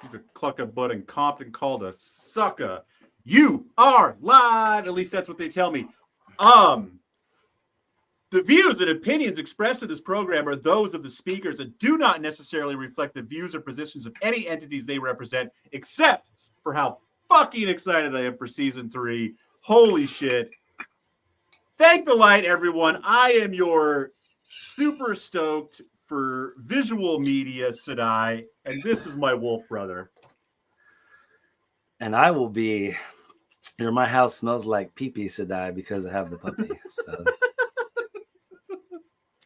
piece of cluck of butt in Compton called a sucker. You are live. At least that's what they tell me. The views and opinions expressed in this program are those of the speakers and do not necessarily reflect the views or positions of any entities they represent, except for how fucking excited I am for season 3. Holy shit. Thank the light, everyone. I am your super stoked for visual media, Sadai, and this is my wolf brother. And I will be, my house smells like pee-pee, Sadai, because I have the puppy. So,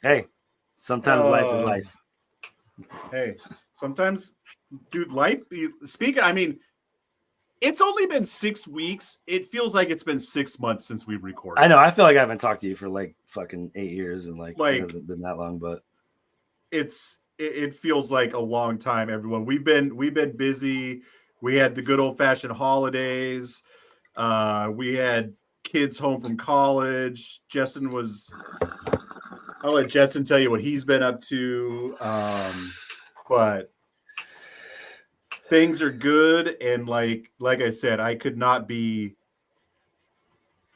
hey, sometimes life is life. Hey, sometimes, dude, life, speaking, I mean, it's only been 6 weeks. It feels like it's been 6 months since we've recorded. I know. I feel like I haven't talked to you for like fucking 8 years, and like it hasn't been that long, but it feels like a long time, everyone. We've been busy. We had the good old-fashioned holidays. We had kids home from college. I'll let Justin tell you what he's been up to. But things are good, and like I said, I could not be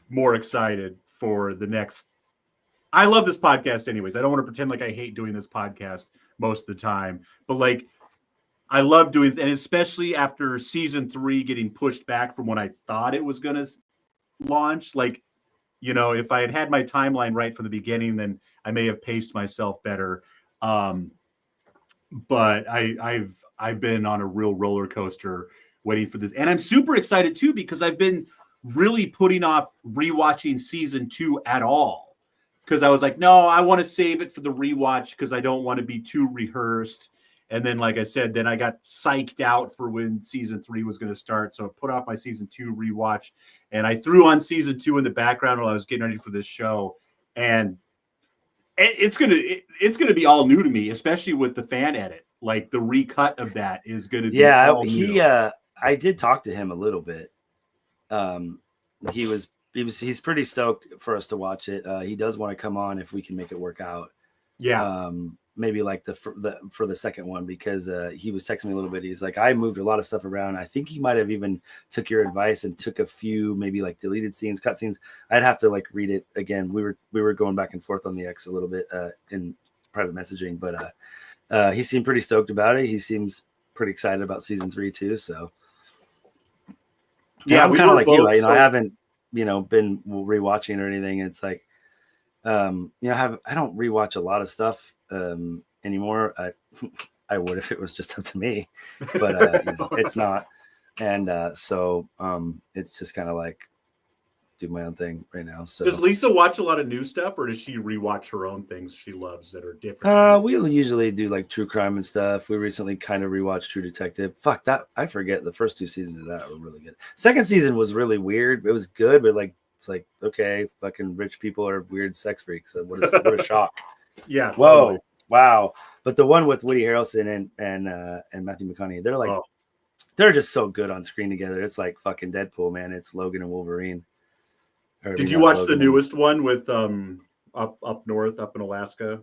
more excited for the next. I love this podcast anyways. I don't want to pretend like I hate doing this podcast most of the time, but like I love doing it, and especially after season 3 getting pushed back from when I thought it was going to launch. Like, you know, if I had my timeline right from the beginning, then I may have paced myself better. But I've been on a real roller coaster waiting for this, and I'm super excited too because I've been really putting off rewatching season 2 at all. Because I was like, no, I want to save it for the rewatch because I don't want to be too rehearsed. And then, like I said, then I got psyched out for when season 3 was going to start. So I put off my season 2 rewatch, and I threw on season 2 in the background while I was getting ready for this show. And it's gonna be all new to me, especially with the fan edit. Like the recut of that is going to be all new. I did talk to him a little bit. He's pretty stoked for us to watch it. He does want to come on if we can make it work out. Yeah. Maybe like for the second one, because he was texting me a little bit. He's like, I moved a lot of stuff around. I think he might have even took your advice and took a few maybe like deleted scenes, cut scenes. I'd have to like read it again. We were going back and forth on the X a little bit in private messaging, but he seemed pretty stoked about it. He seems pretty excited about season 3 too. So yeah, I'm kind of like you. I haven't been rewatching or anything. It's like I don't rewatch a lot of stuff anymore. I would if it was just up to me, but it's not. And so it's just kind of like do my own thing right now. So does Lisa watch a lot of new stuff, or does she rewatch her own things she loves that are different? We'll usually do like true crime and stuff. We recently kind of rewatched True Detective. Fuck that. I forget the first 2 seasons of that were really good. Second season was really weird. It was good, but like it's like, okay, fucking rich people are weird sex freaks. What a shock. Yeah. Whoa. Totally. Wow. But the one with Woody Harrelson and Matthew McConaughey, they're like they're just so good on screen together. It's like fucking Deadpool, man. It's Logan and Wolverine. Did you watch the newest one with up north, up in Alaska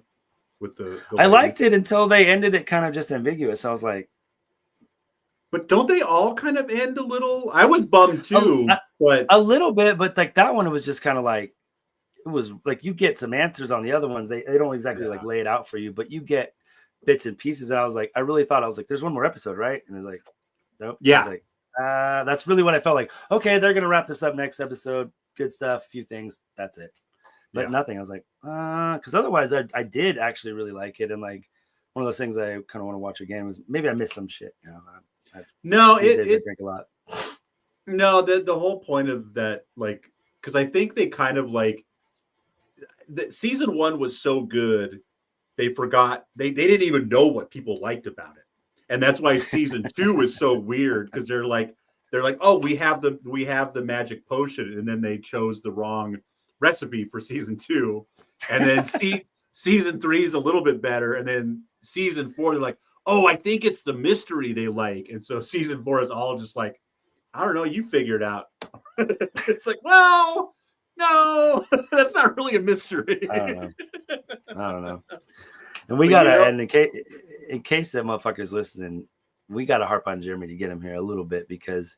with the I liked it until they ended it kind of just ambiguous. I was like, but don't they all kind of end a little? I was bummed too, but a little bit, but like that one, it was just kind of like, it was like you get some answers on the other ones. They don't exactly like lay it out for you, but you get bits and pieces. And I was like, there's one more episode, right? And it was like, nope. Yeah. I was like, that's really what I felt like. Okay, they're gonna wrap this up next episode. Good stuff, few things. That's it. But nothing. I was like, because otherwise I did actually really like it. And like one of those things I kind of want to watch again was maybe I missed some shit. I drink a lot. No, the whole point of that, like, because I think they kind of like season 1 was so good, they forgot they didn't even know what people liked about it, and that's why season 2 is so weird because they're like, oh, we have the magic potion, and then they chose the wrong recipe for season 2, and then season 3 is a little bit better, and then season 4 they're like, oh, I think it's the mystery they like, and so season 4 is all just like, I don't know, you figure it out. It's like, well, no, that's not really a mystery. I don't know. And we gotta, and in case that motherfucker's listening, we got to harp on Jeremy to get him here a little bit, because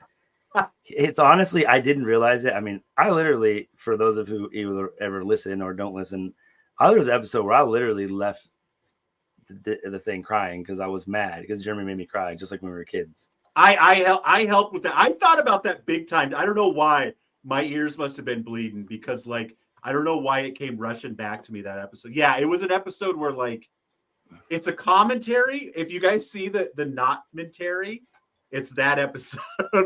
it's honestly, I didn't realize it. I mean, I literally, for those of who either ever listen or don't listen, there was an episode where I literally left the thing crying because I was mad because Jeremy made me cry, just like when we were kids. I helped with that. I thought about that big time. I don't know why. My ears must have been bleeding because, like, I don't know why it came rushing back to me, that episode. Yeah, it was an episode where, like, it's a commentary. If you guys see the not-mentary, it's that episode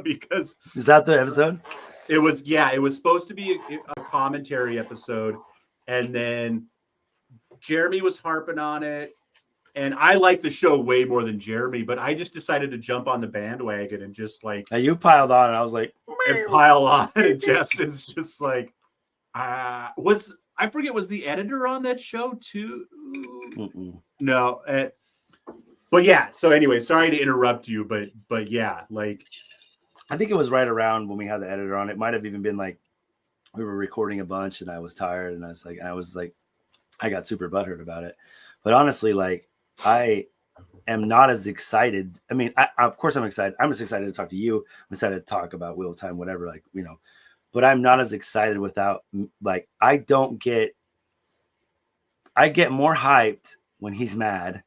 because... Is that the episode? It was supposed to be a commentary episode, and then Jeremy was harping on it, and I like the show way more than Jeremy, but I just decided to jump on the bandwagon and just like... And you piled on, and I was like... And pile on, and Justin's just like... I forget, was the editor on that show too? Mm-mm. No. But yeah, so anyway, sorry to interrupt you, but yeah, like... I think it was right around when we had the editor on. It might have even been like we were recording a bunch and I was tired and I was like, I got super butthurt about it. But honestly, like, I am not as excited. I mean, of course I'm excited. I'm just excited to talk to you. I'm excited to talk about Wheel of Time, whatever, like, you know, but I'm not as excited without, like, I get more hyped when he's mad.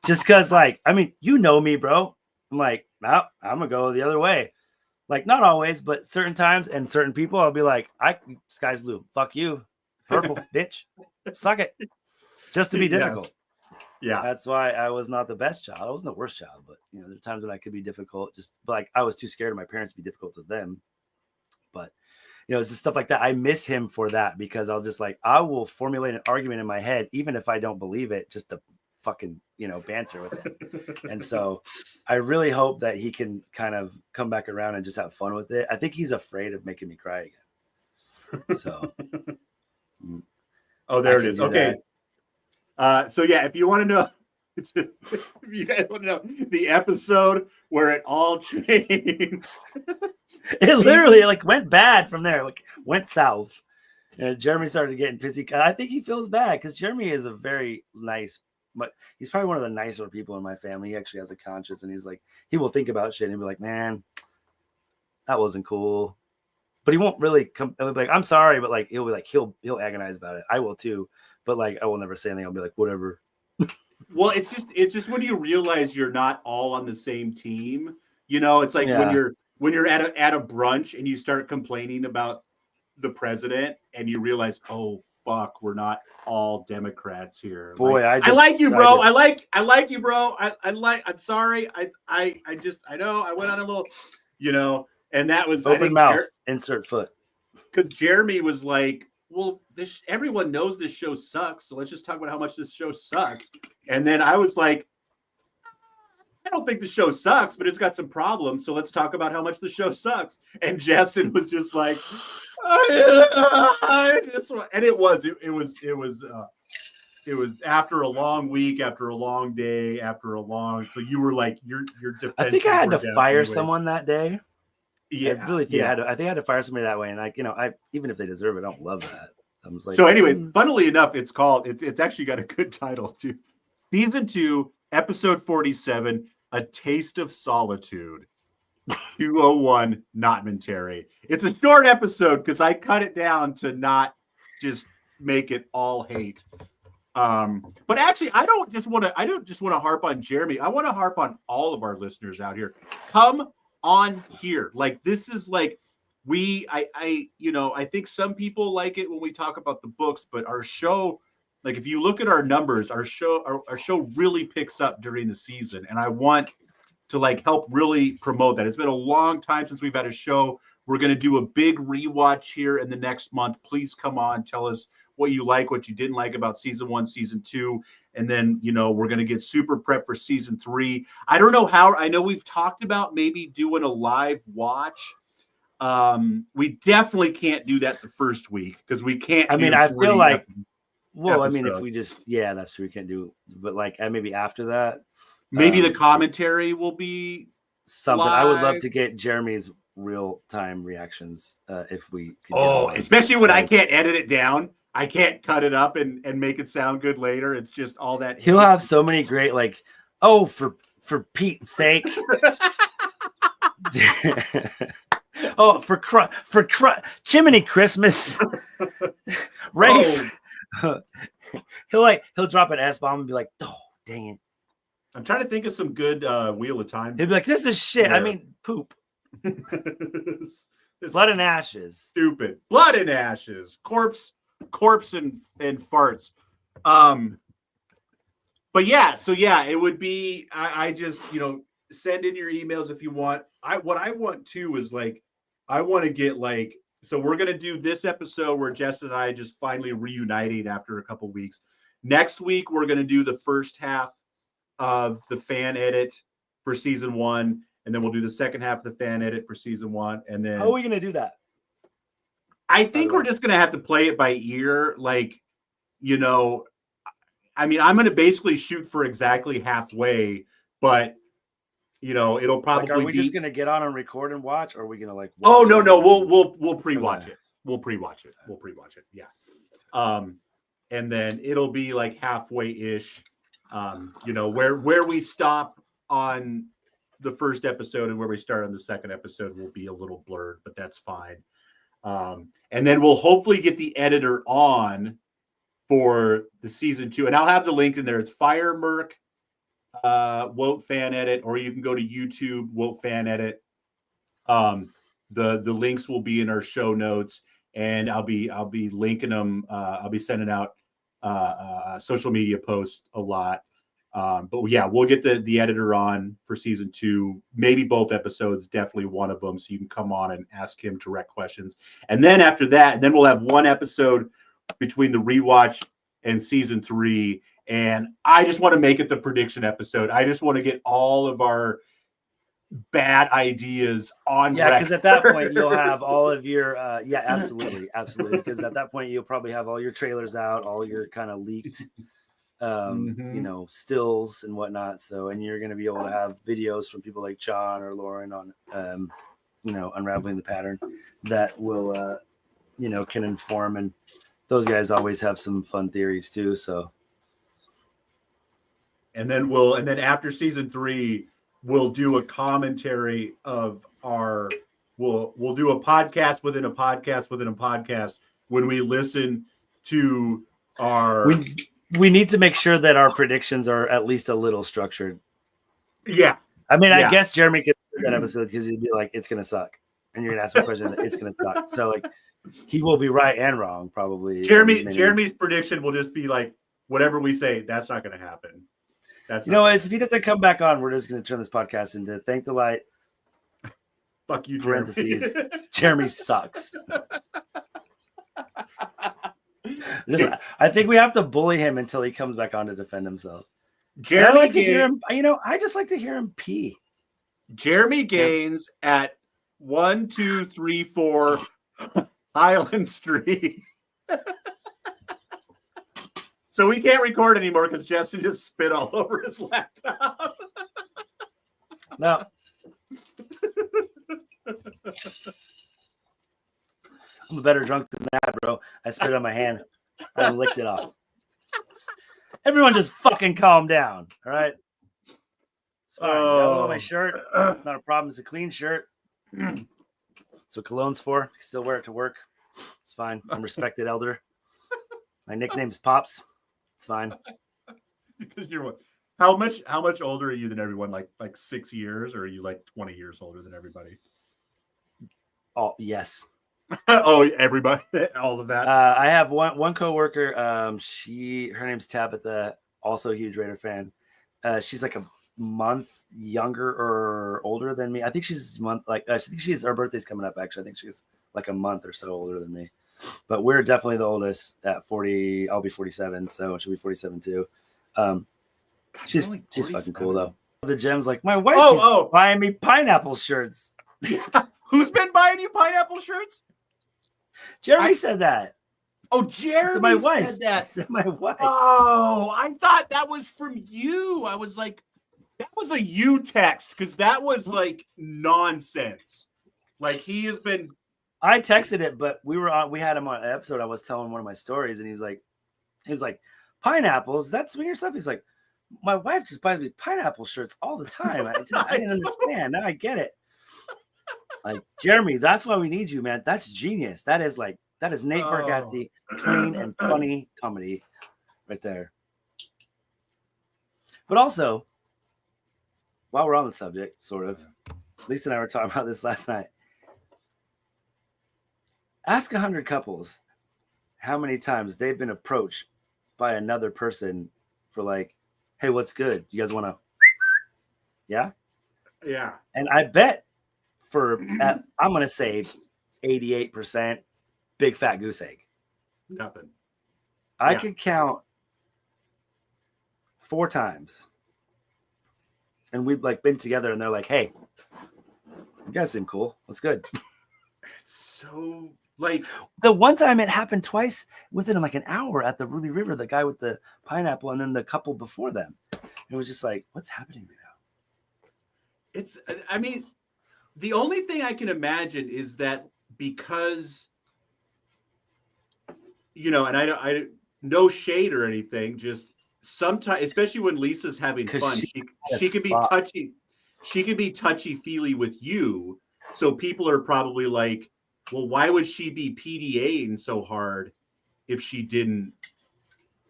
Just because, like, I mean, you know me, bro. I'm like, no, I'm gonna go the other way. Like, not always, but certain times and certain people, I'll be like, sky's blue. Fuck you. Purple, bitch. Suck it. Just to be difficult. Yeah. That's why I was not the best child. I wasn't the worst child, but you know, there are times when I could be difficult. Just like I was too scared of my parents to be difficult to them. But you know, it's just stuff like that. I miss him for that because I'll just like, I will formulate an argument in my head, even if I don't believe it, just to fucking, you know, banter with it. And so I really hope that he can kind of come back around and just have fun with it. I think he's afraid of making me cry again. So there it is. Okay. So yeah, if you want to know, if you guys want to know the episode where it all changed, it literally like went bad from there, like went south. And Jeremy started getting pissy. I think he feels bad because Jeremy is a very nice, but he's probably one of the nicer people in my family. He actually has a conscience, and he's like, he will think about shit and be like, man, that wasn't cool. But he won't really come. He'll be like, I'm sorry, but like he'll be like, he'll agonize about it. I will too, but like I will never say anything. I'll be like, whatever. Well, it's just when you realize you're not all on the same team. You know, it's like when you're at a brunch and you start complaining about the president, and you realize, oh fuck, we're not all Democrats here. Boy, like, I like you, bro. I like you, bro. I'm sorry. I know I went on a little, you know. And that was open mouth, insert foot. Because Jeremy was like, well, everyone knows this show sucks, so let's just talk about how much this show sucks. And then I was like, I don't think the show sucks, but it's got some problems, so let's talk about how much the show sucks. And Justin was just like, and it was after a long week, after a long day, so you were like, your defense. I think I had to fire someone that day. Yeah, I really think I had to fire somebody that way, and like, you know, even if they deserve it, I don't love that. I was like, so anyway, funnily enough, it's actually got a good title too. Season 2, episode 47, A Taste of Solitude. 201 Notmentary. It's a short episode because I cut it down to not just make it all hate. But actually, I don't just want to harp on Jeremy. I want to harp on all of our listeners out here. Come on here. Like, this is like, I think some people like it when we talk about the books, but our show, like, if you look at our numbers, our show really picks up during the season. And I want to like help really promote that. It's been a long time since we've had a show. We're going to do a big rewatch here in the next month. Please come on, tell us what you like, what you didn't like about season 1, season 2. And then, you know, we're going to get super prep for season 3. I don't know how. I know we've talked about maybe doing a live watch. We definitely can't do that the first week because we can't. I mean, I feel like, episodes. I mean, if we just, that's true. We can't do, but like maybe after that, maybe the commentary will be something. live. I would love to get Jeremy's real time reactions if we could. Especially when I can't edit it down. I can't cut it up and make it sound good later. It's just all that. He'll have so many great, like, for For Pete's sake. Oh, for Jiminy Christmas. Rafe. Oh. He'll drop an S-bomb and be like, oh, dang it. I'm trying to think of some good Wheel of Time. He'll be like, this is shit. I mean, poop. Blood and ashes. Stupid. Blood and ashes. Corpse and farts. But yeah, so yeah, it would be I just, send in your emails if you want. What I want too is like I want to get like, so we're gonna do this episode where Jess and I just finally reuniting after a couple weeks. Next week we're gonna do the first half of the fan edit for season 1, and then we'll do the second half of the fan edit for season 1, and then how are we gonna do that? I think we're just gonna have to play it by ear, like, I mean, I'm gonna basically shoot for exactly halfway, but it'll probably are we just gonna get on and record and watch, or are we gonna like watch? Oh no, we'll pre-watch it. We'll pre-watch it. Yeah. And then it'll be like halfway-ish. Where we stop on the first episode and where we start on the second episode will be a little blurred, but that's fine. And then we'll hopefully get the editor on for the season 2, and I'll have the link in there. It's Fire Merc WoT fan edit, or you can go to YouTube WoT fan edit. The links will be in our show notes, and I'll be linking them. I'll be sending out social media posts a lot. But yeah, we'll get the editor on for season 2, maybe both episodes, definitely one of them, so you can come on and ask him direct questions. And then after that, then we'll have one episode between the reWatch and season 3. And I just want to make it the prediction episode. I just want to get all of our bad ideas on. Yeah, because at that point you'll have all of your absolutely. Because at that point you'll probably have all your trailers out, all your kind of leaked stills and whatnot. So, and you're going to be able to have videos from people like John or Lauren on unraveling the pattern that will can inform, and those guys always have some fun theories too. So. And then after season 3, we'll do a commentary of we'll do a podcast within a podcast within a podcast when we listen to our. We need to make sure that our predictions are at least a little structured. Yeah. I mean, I guess Jeremy could do that episode because he'd be like, it's going to suck. And you're going to ask him a question, it's going to suck. So like, he will be right and wrong probably. Jeremy's prediction will just be like, whatever we say, that's not going to happen. If he doesn't come back on, we're just going to turn this podcast into Thank the Light. Fuck you, parentheses. Jeremy sucks. I think we have to bully him until he comes back on to defend himself. I like to hear him. I just like to hear him pee. Jeremy Gaines at 1234 Highland Street. So we can't record anymore because Justin just spit all over his laptop. No. I'm a better drunk than that, bro. I spit on my hand. I licked it off. Everyone just fucking calm down, all right? It's fine. Yellow on my shirt. It's not a problem. It's a clean shirt. That's what cologne's for. I still wear it to work. It's fine. I'm a respected elder. My nickname's Pops. It's fine. Because how much older are you than everyone? Like 6 years, or are you like 20 years older than everybody? Oh, yes. Oh, everybody, all of that. I have one coworker. Her name's Tabitha, also a huge Raider fan. She's like a month younger or older than me. I think she's her birthday's coming up. Actually, I think she's like a month or so older than me. But we're definitely the oldest at 40. I'll be 47, so she'll be 47 too. She's fucking cool though. The Gems, like my wife is buying me pineapple shirts. Who's been buying you pineapple shirts? Jeremy said that. Oh, Jeremy my wife said that. I said my wife. Oh, I thought that was from you. I was like, that was a you text because that was like nonsense. Like he has been. I texted it, but we had him on an episode. I was telling one of my stories, and he was like, pineapples, that's swinger stuff. He's like, my wife just buys me pineapple shirts all the time. I didn't understand. Now I get it. Like, Jeremy, that's why we need you, man. That's genius. That is Nate Bargatze, clean and funny comedy right there. But also, while we're on the subject, sort of, Lisa and I were talking about this last night. Ask 100 couples how many times they've been approached by another person for like, hey, what's good? You guys want to? Yeah? Yeah. And I bet I'm going to say 88% big fat goose egg. Nothing. I could count 4 times. And we've like been together and they're like, hey, you guys seem cool. What's good? It's so like the one time it happened twice within like an hour at the Ruby River, the guy with the pineapple and then the couple before them. It was just like, what's happening right now? I mean, the only thing I can imagine is that because, you know, and I no shade or anything, just sometimes, especially when Lisa's having fun, she can be touchy. She can be touchy-feely with you. So people are probably like, well, why would she be PDAing so hard if she didn't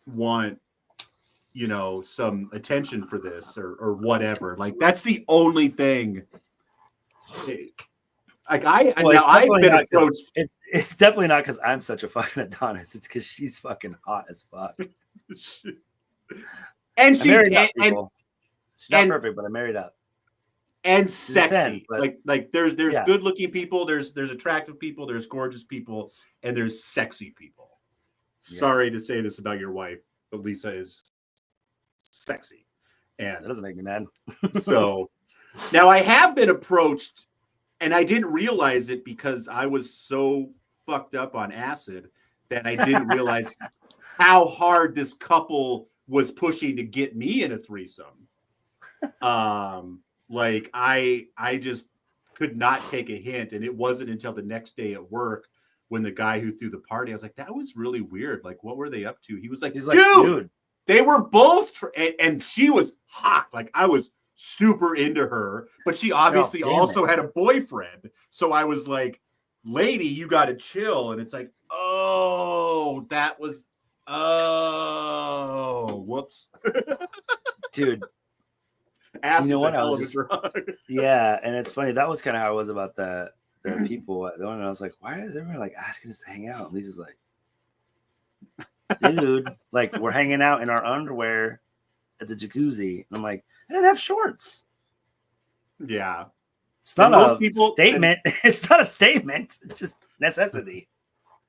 want, you know, some attention for this or whatever? Like, that's the only thing. Like I've been approached. It's definitely not because I'm such a fucking Adonis. It's because she's fucking hot as fuck. And she's not perfect, but I married up. And sexy. 10, like there's good looking people, there's attractive people, there's gorgeous people, and there's sexy people. Yeah. Sorry to say this about your wife, but Lisa is sexy. And that doesn't make me mad. So now I have been approached, and I didn't realize it because I was so fucked up on acid that I didn't realize how hard this couple was pushing to get me in a threesome. Like I just could not take a hint, and it wasn't until the next day at work when the guy who threw the party, I was like, that was really weird. Like, what were they up to? He was like, dude, they were both, and she was hot. Like, I was super into her, but she obviously also had a boyfriend. So I was like, lady, you got to chill. And it's like, oh, whoops. Dude. You know what? Yeah, and it's funny. That was kind of how I was about the people. And I was like, why is everyone like asking us to hang out? And Lisa's like, dude, like we're hanging out in our underwear at the jacuzzi. And I'm like, I didn't have shorts. Yeah. It's not a statement. It's not a statement. It's just necessity.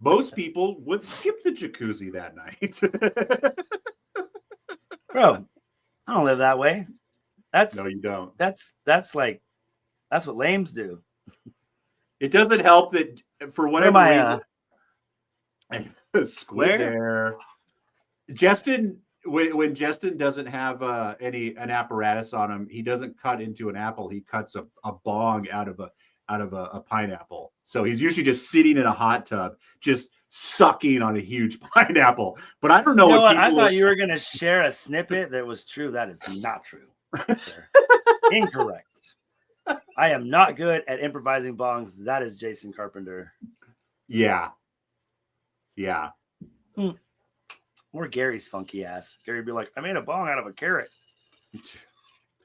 Most people would skip the jacuzzi that night. Bro, I don't live that way. No, you don't. That's what lames do. It doesn't help that for whatever reason. Square. Justin, when Justin doesn't have an apparatus on him, he doesn't cut into an apple. He cuts a bong out of a pineapple. So he's usually just sitting in a hot tub, just sucking on a huge pineapple. But I don't know what I thought you were going to share a snippet that was true. That is not true. Sir. Incorrect. I am not good at improvising bongs. That is Jason Carpenter. Yeah. Or Gary's funky ass. Gary would be like, I made a bong out of a carrot.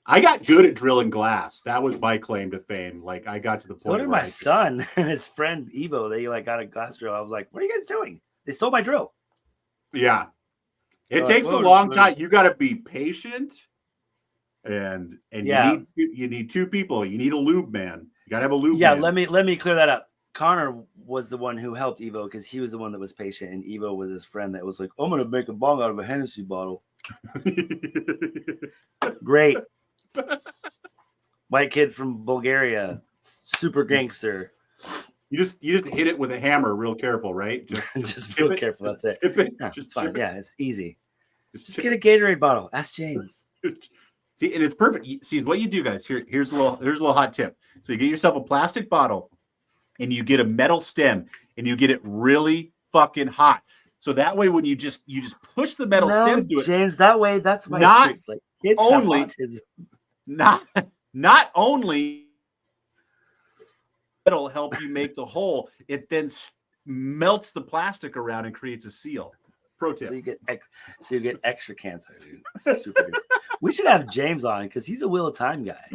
I got good at drilling glass. That was my claim to fame. Like I got to the point. So did my son and his friend Evo. They like got a glass drill. I was like, what are you guys doing? They stole my drill. Yeah. It takes a long time. You got to be patient. And you need 2 people. You need a lube man. You gotta have a lube man. Let me clear that up. Connor was the one who helped Evo because he was the one that was patient, and Evo was his friend that was like, I'm gonna make a bong out of a Hennessy bottle. Great. White kid from Bulgaria, super gangster. You just hit it with a hammer, real careful, right? Just real careful. That's it. No, it's fine. Yeah, it's easy. Just get a Gatorade bottle. Ask James. See, and it's perfect. See, what you do, guys. Here's a little hot tip. So you get yourself a plastic bottle, and you get a metal stem, and you get it really fucking hot. So that way, when you just push the metal stem to it, James, that way that's my not trick. Like Kids have only autism. not only it'll help you make the hole, it then melts the plastic around and creates a seal. Pro tip. So you get extra cancer, dude. Super good. We should have James on because he's a Wheel of Time guy.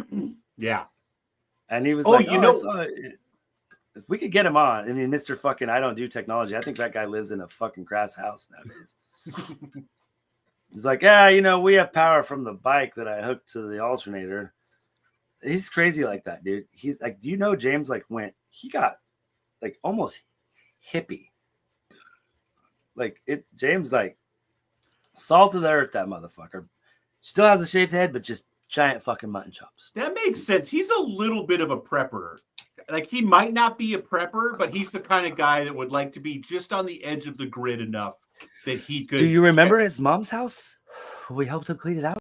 Yeah. And he was I saw it. If we could get him on, I mean, Mr. fucking I don't do technology. I think that guy lives in a fucking crass house nowadays. He's like, yeah, we have power from the bike that I hooked to the alternator. He's crazy like that, dude. He's like, do you know James he got like almost hippie. Like James like salt of the earth, that motherfucker. Still has a shaved head, but just giant fucking mutton chops. That makes sense. He's a little bit of a prepper. Like he might not be a prepper, but he's the kind of guy that would like to be just on the edge of the grid enough that he could. Do you remember his mom's house? We helped him clean it out.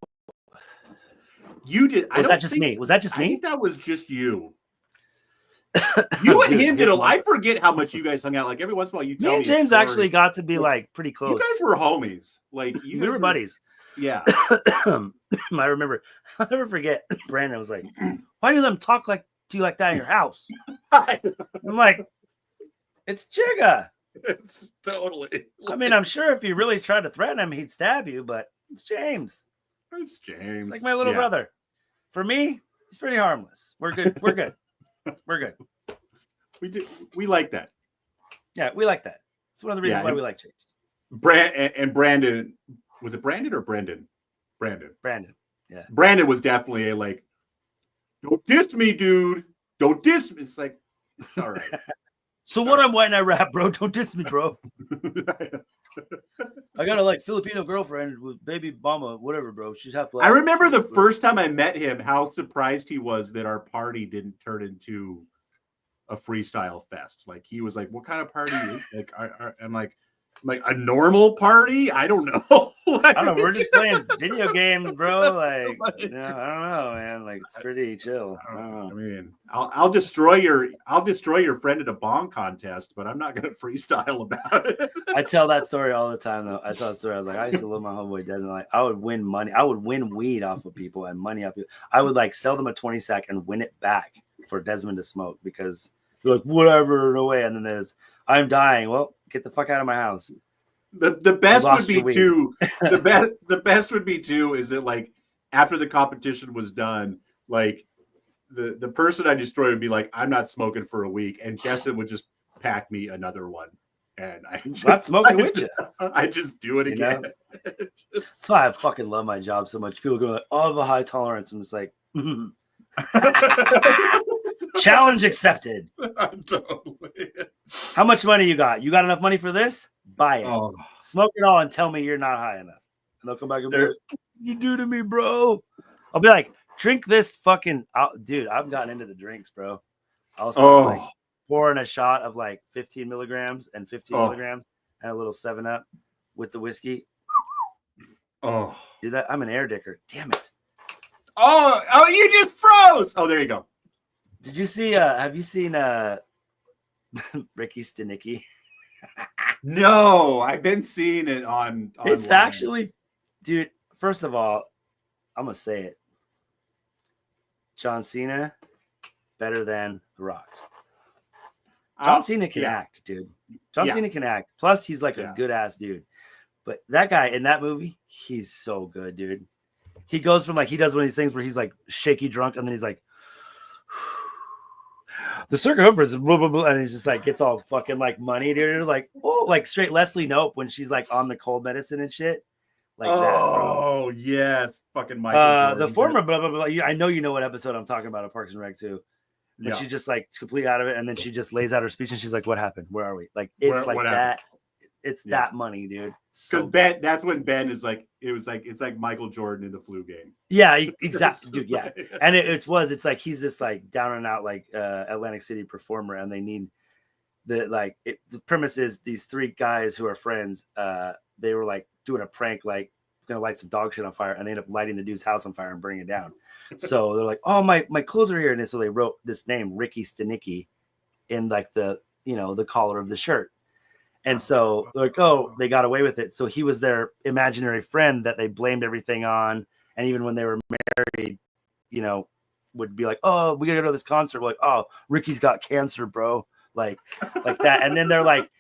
You did. Was that just me? Was that just me? I think that was just you. You and him did I forget how much you guys hung out. Like every once in a while, you tell me. Me and James actually got to be like pretty close. You guys were homies. Like we were buddies. Yeah. I remember. I'll never forget. Brandon was like, "Why do them talk to you like that in your house?" I'm like, "It's Jigga." It's totally. I mean, I'm sure if you really tried to threaten him, he'd stab you. But it's James. It's James. It's like my little brother. For me, he's pretty harmless. We're good. We're good. We're good. We like that. Yeah, we like that. It's one of the reasons why we like James. Brandon, was it Brandon or Brendan? Brandon. Yeah. Brandon was definitely a like, don't diss me, dude. Don't diss me. It's like, it's all right. So what? I'm white and I rap, bro. Don't diss me, bro. I got a Filipino girlfriend with baby mama, whatever, bro. She's half black. I remember the first time I met him, how surprised he was that our party didn't turn into a freestyle fest. Like he was like, "What kind of party is like?" I'm like a normal party? I don't know. I don't know. We're just playing video games, bro. I don't know, man. Like it's pretty chill. I don't know. I mean, I'll destroy your friend at a bong contest, but I'm not gonna freestyle about it. I tell that story all the time, though. I tell that story. I was like, I used to love my homeboy Desmond. Like, I would win money. I would win weed off of people and money off people. I would sell them a 20 sack and win it back for Desmond to smoke because they're like, whatever, no way. And then there's, I'm dying. Well, get the fuck out of my house. The best would be too. The best would be too is that after the competition was done, the person I destroyed would be like, I'm not smoking for a week, and Justin would just pack me another one, and not smoking with you. I just do it again. That's why I fucking love my job so much. People go like, "Oh, I have a high tolerance." I'm just like, challenge accepted. Totally. How much money you got? You got enough money for this? Buy it. Oh. Smoke it all and tell me you're not high enough. And they'll come back and be like, you do to me, bro. I'll be like, drink this fucking dude. I've gotten into the drinks, bro. I'll start pouring a shot of 15 milligrams and 15 milligrams and a little 7-Up with the whiskey. Oh, do that. I'm an air dicker. Damn it. Oh, you just froze. Oh, there you go. Did you see? Have you seen Ricky Stenicki? No, I've been seeing it on. It's actually, dude. First of all, I'm gonna say it. John Cena better than The Rock. John Cena can act, dude. John Cena can act. Plus, he's a good ass dude. But that guy in that movie, he's so good, dude. He goes from he does one of these things where he's shaky drunk, and then he's like, the circumference, blah, blah, blah, and he's just gets all fucking money, dude. Straight Leslie Knope when she's on the cold medicine and shit. That, bro. Oh, yes. Fucking Michael Jordan. The former blah, blah, blah. I know you know what episode I'm talking about of Parks and Rec too. But she's just completely out of it, and then she just lays out her speech and she's like, what happened? Where are we? It's that. Happened? It's that money, dude. Because Ben, that's when Ben is it's like Michael Jordan in the flu game. Yeah, exactly, dude. Yeah, and it's he's this down and out Atlantic City performer, and they need the premise is these three guys who are friends. They were doing a prank, gonna light some dog shit on fire, and they end up lighting the dude's house on fire and bringing it down. So they're like, oh, my clothes are here, and so they wrote this name Ricky Stenicki in the the collar of the shirt. And so they're like, oh, they got away with it. So he was their imaginary friend that they blamed everything on. And even when they were married, you know, would be like, oh, we gotta go to this concert. We're like, oh, Ricky's got cancer, bro. Like that. And then they're like,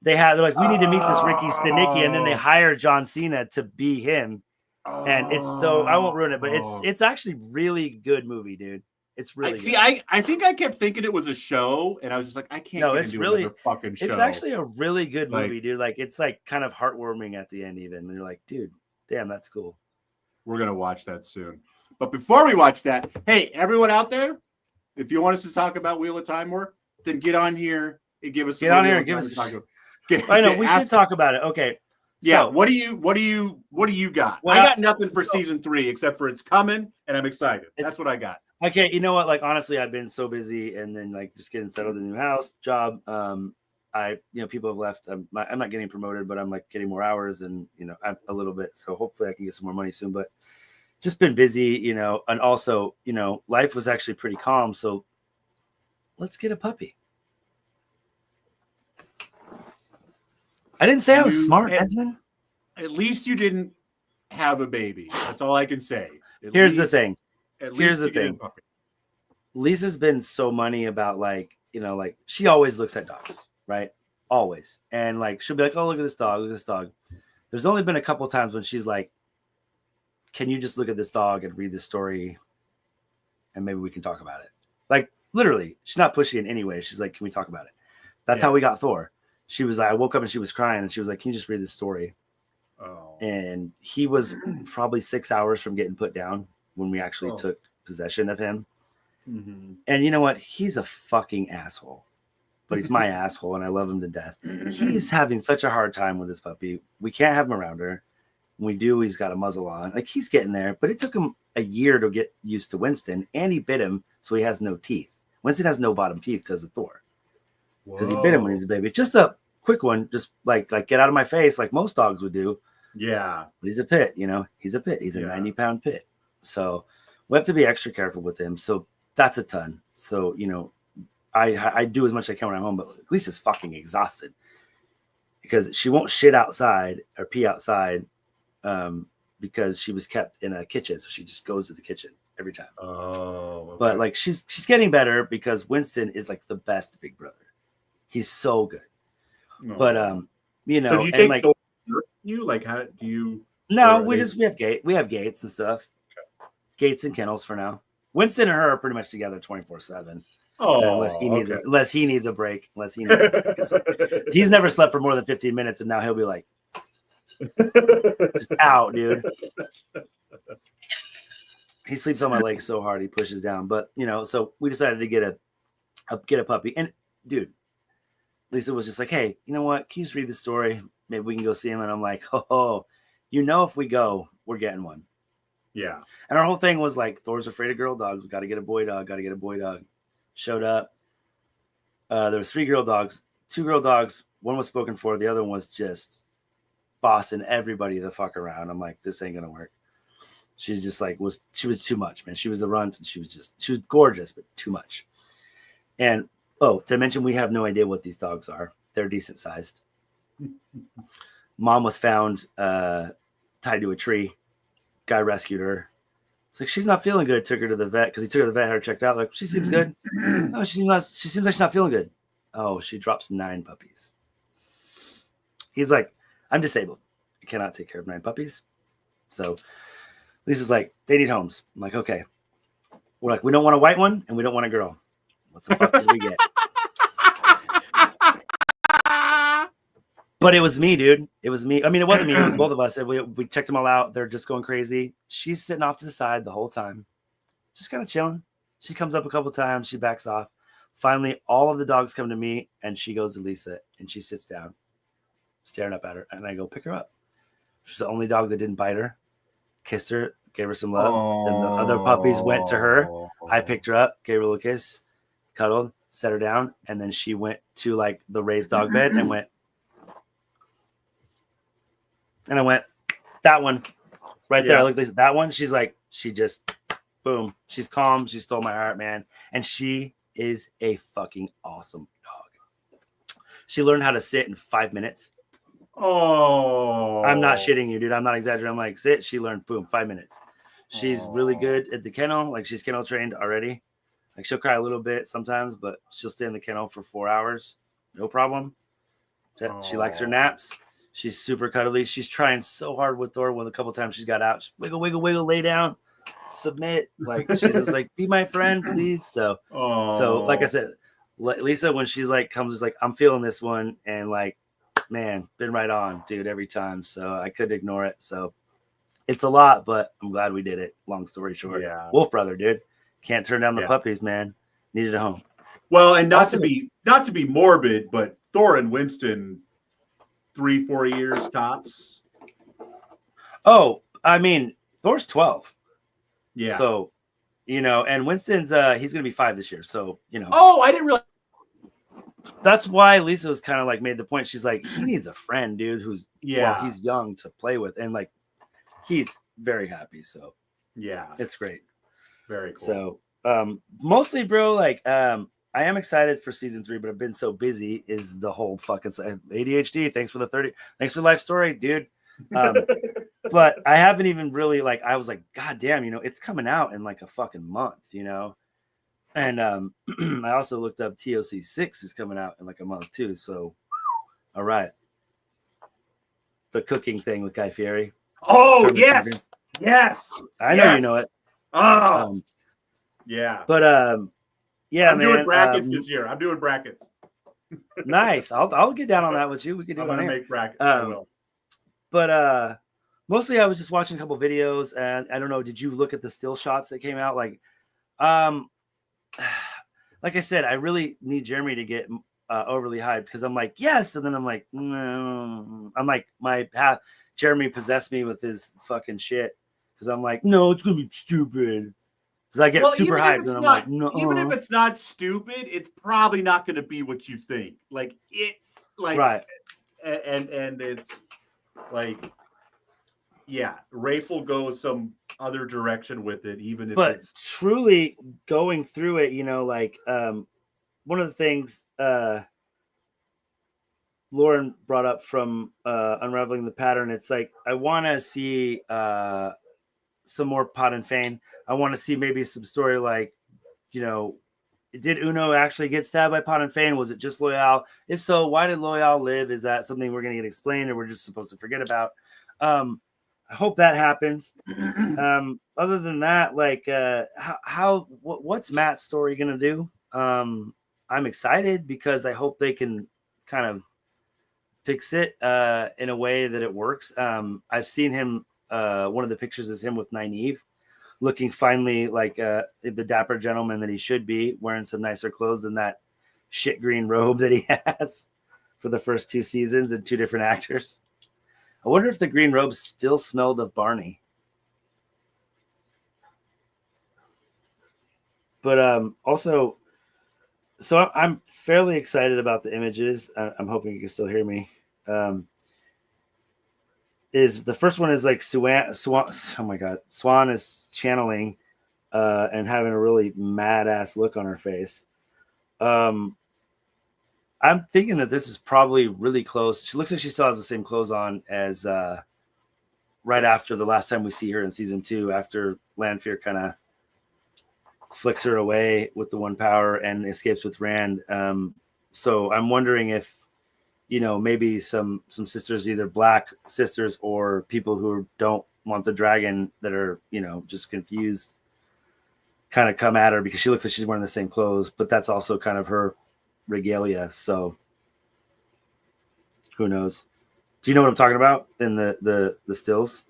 they're like, we need to meet this Ricky Stenicki. And then they hire John Cena to be him. And it's so, I won't ruin it, but it's actually really good movie, dude. It's really see. I think I kept thinking it was a show, and I was just like, I can't. No, get it's into really another fucking show. It's actually a really good movie, dude. Like it's like kind of heartwarming at the end, even. And you're like, dude, damn, that's cool. We're gonna watch that soon. But before we watch that, hey, everyone out there, if you want us to talk about Wheel of Time more, then get on here and give us. Get on here and give us. I know we should talk about it. Okay. Yeah, so, what do you got? Well, I got nothing for season 3 except for it's coming and I'm excited. That's what I got. Okay, you know what? Like honestly, I've been so busy and then like just getting settled in a new house, job. People have left. I'm not getting promoted, but I'm like getting more hours and I'm a little bit. So hopefully I can get some more money soon. But just been busy, and also, life was actually pretty calm. So let's get a puppy. I didn't say I was smart, Desmond. At least you didn't have a baby. That's all I can say. Here's the thing. Lisa's been so money about like she always looks at dogs, right? Always. And like she'll be like, oh, look at this dog, look at this dog. There's only been a couple times when she's like, can you just look at this dog and read this story and maybe we can talk about it? Like literally, she's not pushy in any way. She's like, can we talk about it? That's how we got Thor. She was like, I woke up and she was crying and she was like, can you just read this story? Oh. And he was probably 6 hours from getting put down when we actually took possession of him. Mm-hmm. And you know what? He's a fucking asshole, but he's my asshole and I love him to death. He's having such a hard time with this puppy. We can't have him around her. When we do, he's got a muzzle on. Like he's getting there, but it took him a year to get used to Winston and he bit him. So he has no teeth. Winston has no bottom teeth because of Thor. Because he bit him when he was a baby. Just a quick one, just like get out of my face, like most dogs would do. Yeah, but he's a pit. He's a pit. He's a 90-pound pit. So we have to be extra careful with him. So that's a ton. So I do as much as I can when I'm home, but Lisa's fucking exhausted because she won't shit outside or pee outside because she was kept in a kitchen. So she just goes to the kitchen every time. Oh, okay. But like she's getting better because Winston is like the best big brother. He's so good. No. But so do you take like you like how do you? No, we have gates and stuff. Okay. Gates and kennels for now. Winston and her are pretty much together 24/7. Oh, unless he needs a break. He's never slept for more than 15 minutes, and now he'll be like, just out, dude. He sleeps on my leg so hard he pushes down. But so we decided to get a puppy, and dude. Lisa was just like, hey, you know what? Can you just read the story? Maybe we can go see him. And I'm like, if we go, we're getting one. Yeah. And our whole thing was like, Thor's afraid of girl dogs. We got to get a boy dog. Showed up. There was 3 girl dogs, 2 girl dogs. One was spoken for. The other one was just bossing everybody the fuck around. I'm like, this ain't going to work. She's just like, she was too much, man. She was the runt and she was gorgeous, but too much. And to mention, we have no idea what these dogs are. They're decent sized. Mom was found tied to a tree. Guy rescued her. It's like she's not feeling good. Took her to the vet because he took her to the vet. Had her checked out. Like she seems good. No, she seems like she's not feeling good. Oh, she drops 9 puppies. He's like, I'm disabled. I cannot take care of 9 puppies. So Lisa's like, they need homes. I'm like, okay. We're like, we don't want a white one and we don't want a girl. What the fuck did we get? But it was me, dude. It was me. I mean, it wasn't me. It was both of us. We checked them all out. They're just going crazy. She's sitting off to the side the whole time. Just kind of chilling. She comes up a couple times. She backs off. Finally, all of the dogs come to me, and she goes to Lisa, and she sits down, staring up at her. And I go, pick her up. She's the only dog that didn't bite her. Kissed her, gave her some love. Oh. Then the other puppies went to her. I picked her up, gave her a little kiss, cuddled, set her down, and then she went to like the raised dog bed and went. And I went, that one right there. I looked at that one. She's like, she just, boom. She's calm. She stole my heart, man. And she is a fucking awesome dog. She learned how to sit in 5 minutes. Oh. I'm not shitting you, dude. I'm not exaggerating. I'm like, sit. She learned, boom, 5 minutes. She's really good at the kennel. Like she's kennel trained already. Like she'll cry a little bit sometimes, but she'll stay in the kennel for 4 hours. No problem. She likes her naps. She's super cuddly. She's trying so hard with Thor. When a couple times she's got out, she's, wiggle, wiggle, wiggle, lay down, submit. Like she's just like, be my friend, please. So like I said, Lisa, when she's like comes, is like, I'm feeling this one, and like, man, been right on, dude, every time. So I couldn't ignore it. So it's a lot, but I'm glad we did it. Long story short, Wolf brother, dude, can't turn down the puppies, man. Needed a home. Well, and not to be morbid, but Thor and Winston, 3-4 years tops. Oh, I mean, Thor's 12. Yeah. So, and Winston's he's gonna be 5 this year. So, Oh, I didn't realize. That's why Lisa was kind of like made the point. She's like, he needs a friend, dude, who's he's young to play with, and like he's very happy. So it's great. Very cool. So mostly, bro, like I am excited for season 3, but I've been so busy is the whole fucking ADHD. Thanks for the 30. Thanks for the life story, dude. But I haven't even really I was like, God damn, it's coming out in like a fucking month, And I also looked up TOC 6 is coming out in like a month too. So all right. The cooking thing with Guy Fieri. Oh, yes. Yes. I know you know it. Oh. Yeah. But yeah, I'm doing brackets this year. I'm doing brackets. Nice. I'll get down on that with you. We can do it. I'm gonna make brackets. I will. But mostly I was just watching a couple videos, and I don't know, did you look at the still shots that came out? Like I said, I really need Jeremy to get overly hyped, because I'm like, yes, and then I'm like, no. I'm like, Jeremy possessed me with his fucking shit, because I'm like, no, it's gonna be stupid. Because I get super hyped, and I'm like, no. Even if it's not stupid, it's probably not going to be what you think. Right. And it's like, Rafe will go some other direction with it, even if it's truly going through it. One of the things Lauren brought up from Unraveling the Pattern, it's like, I want to see some more Pot and Fane. I want to see maybe some story like, did Uno actually get stabbed by Pot and Fane? Was it just Loyal? If so, why did Loyal live? Is that something we're going to get explained, or we're just supposed to forget about? I hope that happens. Other than that, what's Matt's story going to do? I'm excited, because I hope they can kind of fix it in a way that it works. I've seen him. One of the pictures is him with Nynaeve, looking finally like the dapper gentleman that he should be, wearing some nicer clothes than that shit green robe that he has for the first 2 seasons and 2 different actors. I wonder if the green robe still smelled of Barney. But also, so I'm fairly excited about the images. I'm hoping you can still hear me. Is the first one is like Swan, oh my God, Swan is channeling and having a really mad ass look on her face. I'm thinking that this is probably really close. She looks like she still has the same clothes on as right after the last time we see her in season 2, after Lanfear kind of flicks her away with the one power and escapes with Rand. So I'm wondering if, maybe some sisters, either black sisters or people who don't want the dragon, that are, just confused, kind of come at her, because she looks like she's wearing the same clothes, but that's also kind of her regalia. So who knows? Do you know what I'm talking about in the stills?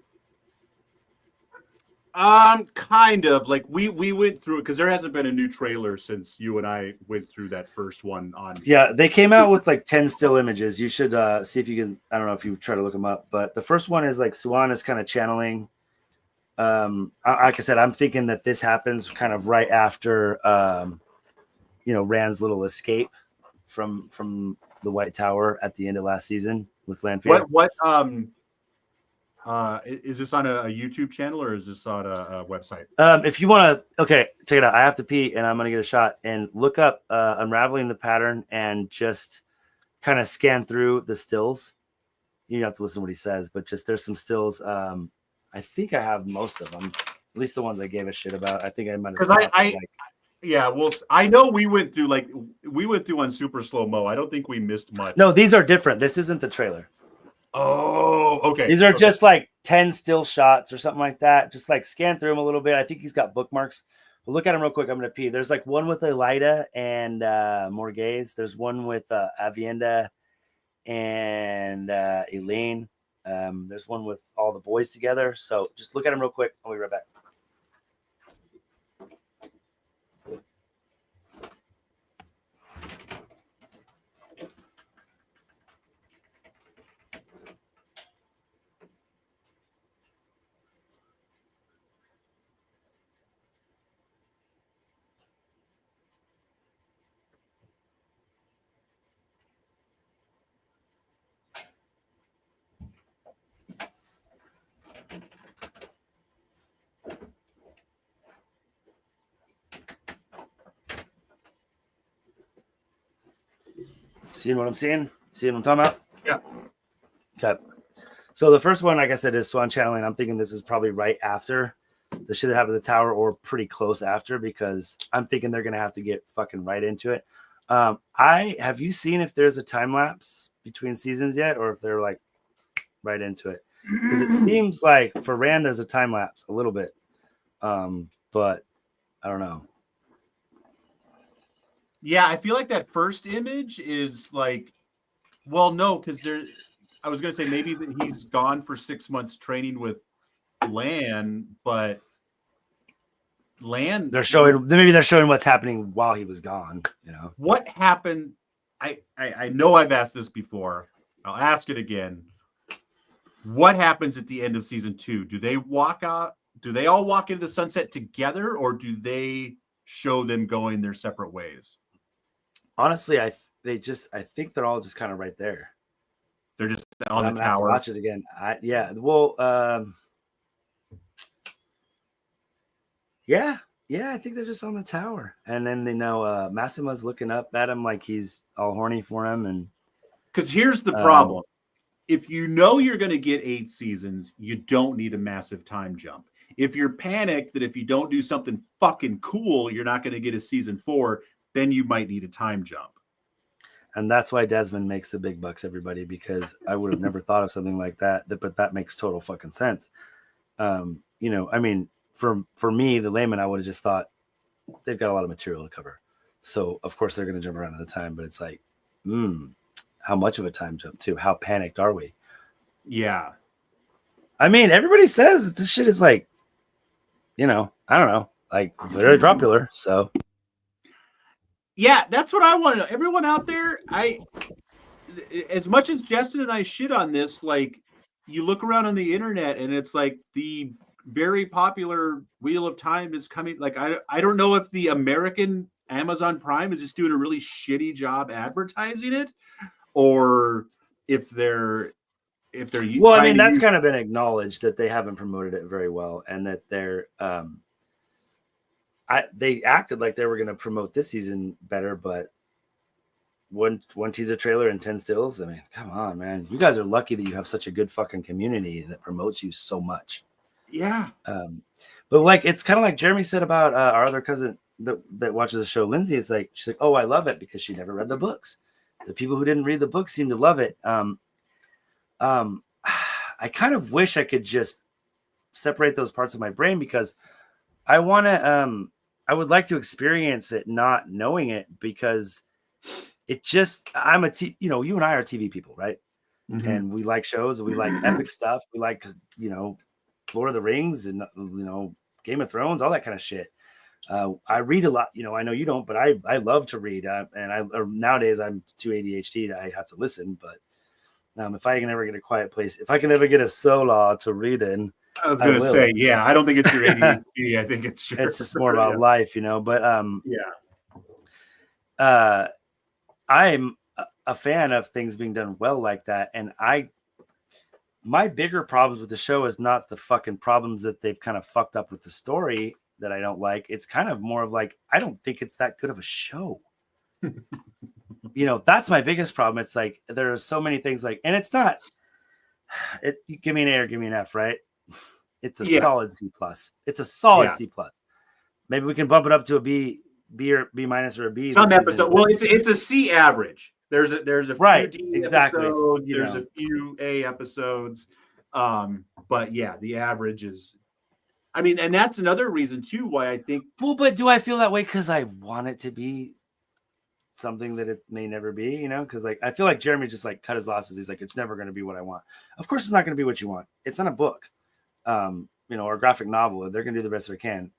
Kind of. Like we went through it, because there hasn't been a new trailer since you and I went through that first one on. Yeah, they came out with like 10 still images. You should see if you can. I don't know if you try to look them up, but the first one is like Swan is kind of channeling. Like I said, I'm thinking that this happens kind of right after, Rand's little escape from the White Tower at the end of last season with Lanfear. What is this on a YouTube channel, or is this on a website? If you want to, okay, check it out. I have to pee, and I'm going to get a shot, and look up Unraveling the Pattern, and just kind of scan through the stills. You have to listen to what he says, but just there's some stills. I think I have most of them. At least the ones I gave a shit about. I think I might have Because stopped I at, like, yeah, well, I know we went through on super slow mo. I don't think we missed much. no, these are different. This isn't the trailer. Oh, okay. These are just like 10 still shots or something like that. Just like scan through them a little bit. I think he's got bookmarks. But look at him real quick. I'm going to pee. There's like one with Elida and Morgaze. There's one with Avienda and Elaine. There's one with all the boys together. So just look at him real quick. I'll be right back. Seeing what I'm seeing? Seeing what I'm talking about? Yeah. Okay. So the first one, like I said, is Swan Channeling. I'm thinking this is probably right after the shit that happened at the tower, or pretty close after, because I'm thinking they're gonna have to get fucking right into it. Have you seen if there's a time lapse between seasons yet, or if they're like right into it? Because it seems like for Rand there's a time lapse a little bit, but I don't know. Yeah, I feel like that first image is like, well, no, because I was gonna say maybe that he's gone for 6 months training with Lan, but Lan, They're showing maybe they're showing what's happening while he was gone. You know what happened. I know I've asked this before. I'll ask it again. What happens at the end of season 2? Do they walk out? Do they all walk into the sunset together, or do they show them going their separate ways? Honestly, I think they're all just kind of right there. They're just on I'm the gonna have to tower. watch it again. Yeah, I think they're just on the tower, and then they know Massima's looking up at him like he's all horny for him. And because here's the problem: if you know you're going to get 8 seasons, you don't need a massive time jump. If you're panicked that if you don't do something fucking cool, you're not going to get a season 4, then you might need a time jump. And that's why Desmond makes the big bucks, everybody, because I would have never thought of something like that, but that makes total fucking sense. I mean, for me, the layman, I would have just thought they've got a lot of material to cover. So, of course, they're going to jump around at the time, but it's like, how much of a time jump, too? How panicked are we? Yeah. I mean, everybody says that this shit is like, I don't know, like very popular. So, yeah, that's what I want to know. Everyone out there, as much as Justin and I shit on this, like, you look around on the internet and it's like the very popular Wheel of Time is coming. Like, I don't know if the American Amazon Prime is just doing a really shitty job advertising it, or if they're well, I mean, that's kind of been acknowledged that they haven't promoted it very well, and that they're they acted like they were going to promote this season better, but one teaser trailer and 10 stills. I mean, come on, man. You guys are lucky that you have such a good fucking community that promotes you so much. Yeah. But like, it's kind of like Jeremy said about our other cousin that watches the show, Lindsay. It's like, she's like, oh, I love it because she never read the books. The people who didn't read the books seem to love it. I kind of wish I could just separate those parts of my brain, because I want to, I would like to experience it not knowing it, because it just, you and I are TV people, right? Mm-hmm. And we like shows, and we like epic stuff. We like, Lord of the Rings and, Game of Thrones, all that kind of shit. I read a lot, I know you don't, but I love to read. Nowadays I'm too ADHD. I have to listen, but if I can ever get a quiet place, if I can ever get a solo to read in, I was going to say, yeah, I don't think it's your ADHD. I think it's it's just more about life, but I'm a fan of things being done well like that. And my bigger problems with the show is not the fucking problems that they've kind of fucked up with the story that I don't like. It's kind of more of like, I don't think it's that good of a show. That's my biggest problem. It's like, there are so many things like, and it's not, give me an A or give me an F, right? It's a solid C plus. It's a solid C plus. Maybe we can bump it up to a B or B minus or a B. Some episode. Well, it's a C average. There's a few D episodes. There's a few A episodes. But yeah, the average is. I mean, and that's another reason too why I think. Well, but do I feel that way because I want it to be something that it may never be? You know, because like I feel like Jeremy just like cut his losses. He's like, it's never going to be what I want. Of course, it's not going to be what you want. It's not a book, or a graphic novel. They're going to do the best they can.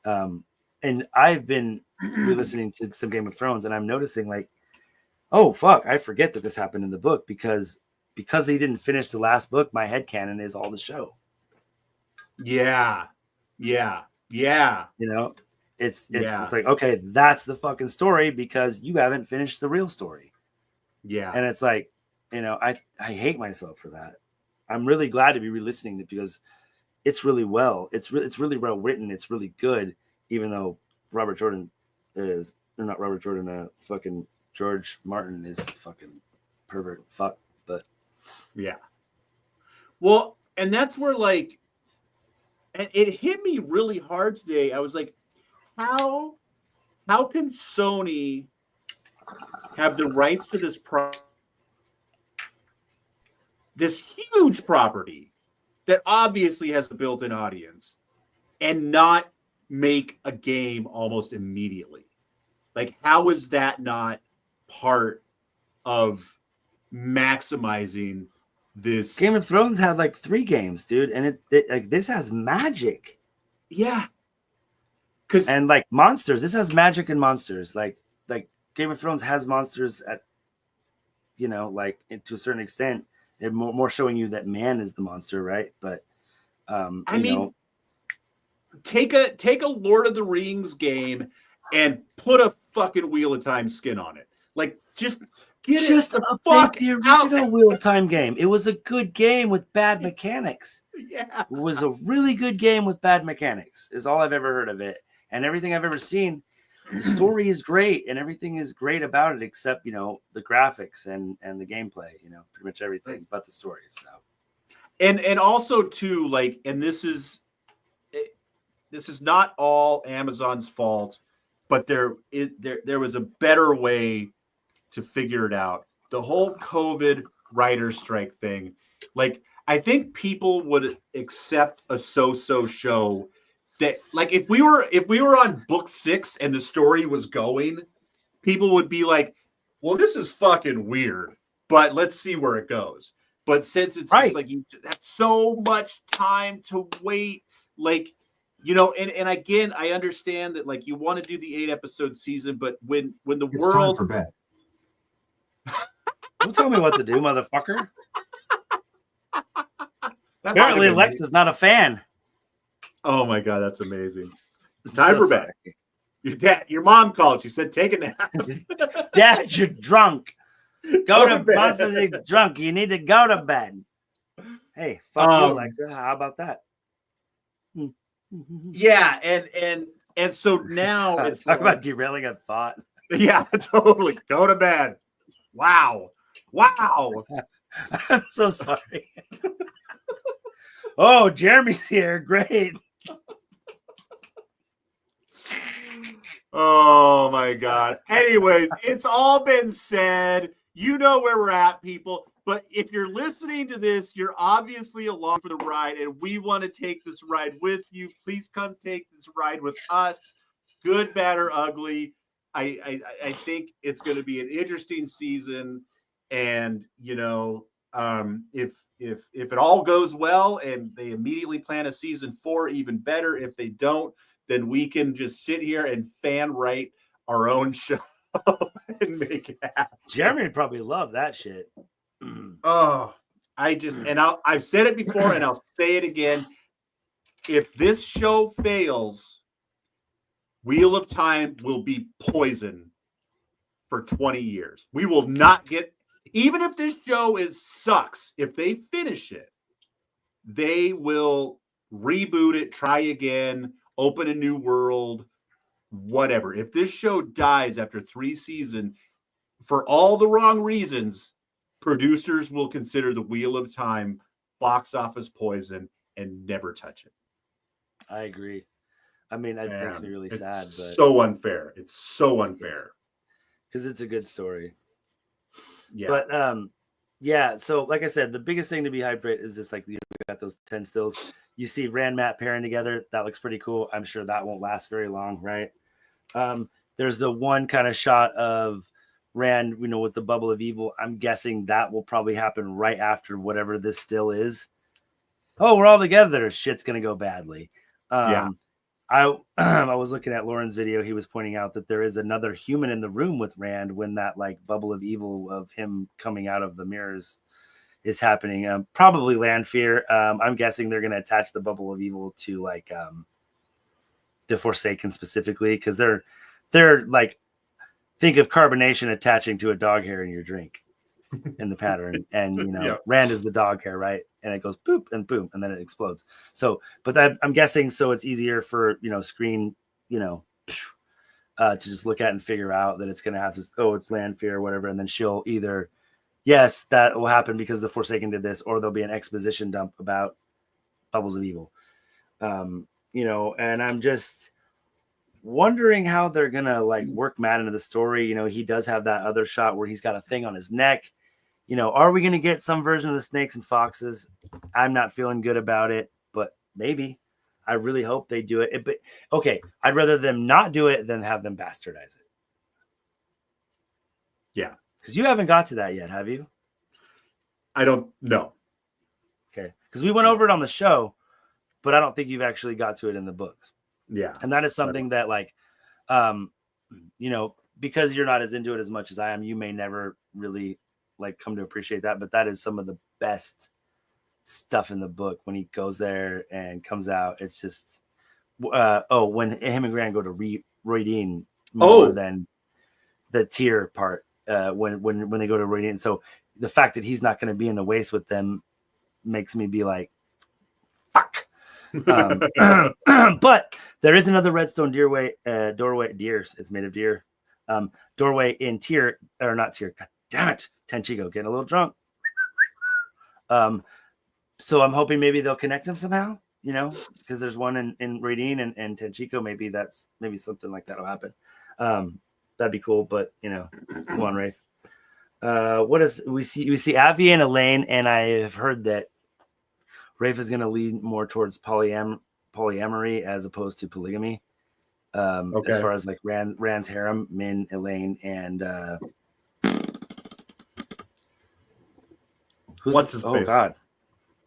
And I've been re-listening to some Game of Thrones, and I'm noticing like, oh fuck, I forget that this happened in the book because they didn't finish the last book. My headcanon is all the show. Yeah. It's like, okay, that's the fucking story because you haven't finished the real story. Yeah. And it's like, I hate myself for that. I'm really glad to be re-listening to it because it's really well. It's really well written. It's really good, even though fucking George Martin is fucking pervert fuck. But yeah. Well, and that's where like, and it hit me really hard today. I was like, how can Sony have the rights to this huge property that obviously has a built-in audience and not make a game almost immediately? Like, how is that not part of maximizing this? Game of Thrones had like 3 games, dude, and it like this has magic. Yeah. And like monsters, this has magic and monsters. Like Game of Thrones has monsters at, like to a certain extent. They're more showing you that man is the monster, right? But I mean, take a Lord of the Rings game and put a fucking Wheel of Time skin on it. Like, just get just it the fuck the out. original Wheel of Time game. It was a good game with bad mechanics. Yeah, it was a really good game with bad mechanics. Is all I've ever heard of it, and everything I've ever seen. The story is great, and everything is great about it, except the graphics and the gameplay. Pretty much everything but the story. So, and also too, like, and this is not all Amazon's fault, but there was a better way to figure it out. The whole COVID writer's strike thing, like, I think people would accept a so-so show that, like, if we were on book 6 and the story was going, people would be like, well, this is fucking weird, but let's see where it goes. But since it's just like, you have so much time to wait, like, and again, I understand that, like, you want to do the 8-episode season, but when the it's world time for bed. Don't tell me what to do, motherfucker. Apparently, Alexa's not a fan. Oh my god, that's amazing. It's time for bed. Your mom called. She said, "Take a nap." Dad, you're drunk. Go to bed. Mom says you're drunk. You need to go to bed. Hey, fuck you, Alexa. How about that? Yeah, and so now it's talk about derailing a thought. Yeah, totally. Go to bed. Wow. I'm so sorry. Oh, Jeremy's here. Great. Oh my god. Anyways, it's all been said. You know where we're at, people. But if you're listening to this, you're obviously along for the ride, and we want to take this ride with you. Please come take this ride with us. Good, bad, or ugly. I think it's going to be an interesting season, and if it all goes well and they immediately plan a season 4, even better. If they don't, then we can just sit here and fan write our own show and make it happen. Jeremy would probably love that shit. Oh, I've said it before and I'll say it again. If this show fails, Wheel of Time will be poison for 20 years. We will not get, even if this show sucks, if they finish it, they will reboot it, try again, open a new world, whatever. If this show dies after 3 seasons for all the wrong reasons, producers will consider the Wheel of Time box office poison, and never touch it. I agree. I mean, that makes me really sad, but so unfair. It's so unfair because it's a good story. Yeah. But yeah. So like I said, the biggest thing to be hyped is just like you got those 10 stills. You see Rand Matt pairing together. That looks pretty cool. I'm sure that won't last very long, right? There's the one kind of shot of Rand, with the bubble of evil. I'm guessing that will probably happen right after whatever this still is. Oh, we're all together. Shit's gonna go badly. Yeah. I was looking at Lauren's video. He was pointing out that there is another human in the room with Rand when that like bubble of evil of him coming out of the mirrors is happening. Probably Lanfear. I'm guessing they're gonna attach the bubble of evil to like the Forsaken specifically because they're like, think of carbonation attaching to a dog hair in your drink in the pattern, and Yeah. Rand is the dog hair, right? And it goes boop and boom, and then it explodes. So, but I'm guessing so it's easier for screen to just look at and figure out that it's going to have this. Oh, it's Lanfear or whatever, and then she'll either yes, that will happen because the Forsaken did this, or there'll be an exposition dump about bubbles of evil. And I'm just wondering how they're gonna like work Matt into the story. He does have that other shot where he's got a thing on his neck. Are we gonna get some version of the snakes and foxes? I'm not feeling good about it, but maybe. I really hope they do it. But okay, I'd rather them not do it than have them bastardize it. Yeah, because you haven't got to that yet, have you? I don't know. Okay, because we went over it on the show, but I don't think you've actually got to it in the books. Yeah. And that is something that like, because you're not as into it as much as I am, you may never really like come to appreciate that. But that is some of the best stuff in the book when he goes there and comes out. It's just, when him and Grant go to Roydeen more than the tier part, when they go to Roydeen. So the fact that he's not going to be in the waste with them makes me be like, fuck. But there is another redstone doorway. It's made of deer. Doorway in tier, or not tier. God damn it, Tenchico getting a little drunk. So I'm hoping maybe they'll connect them somehow. Because there's one in Radine and Tenchico. Maybe something like that'll happen. That'd be cool. But come on, Rafe. What is we see Avi and Elaine, and I have heard that Rafe is going to lean more towards polyamory as opposed to polygamy. As far as like Rand's harem, Min, Elaine, and what's his face? God,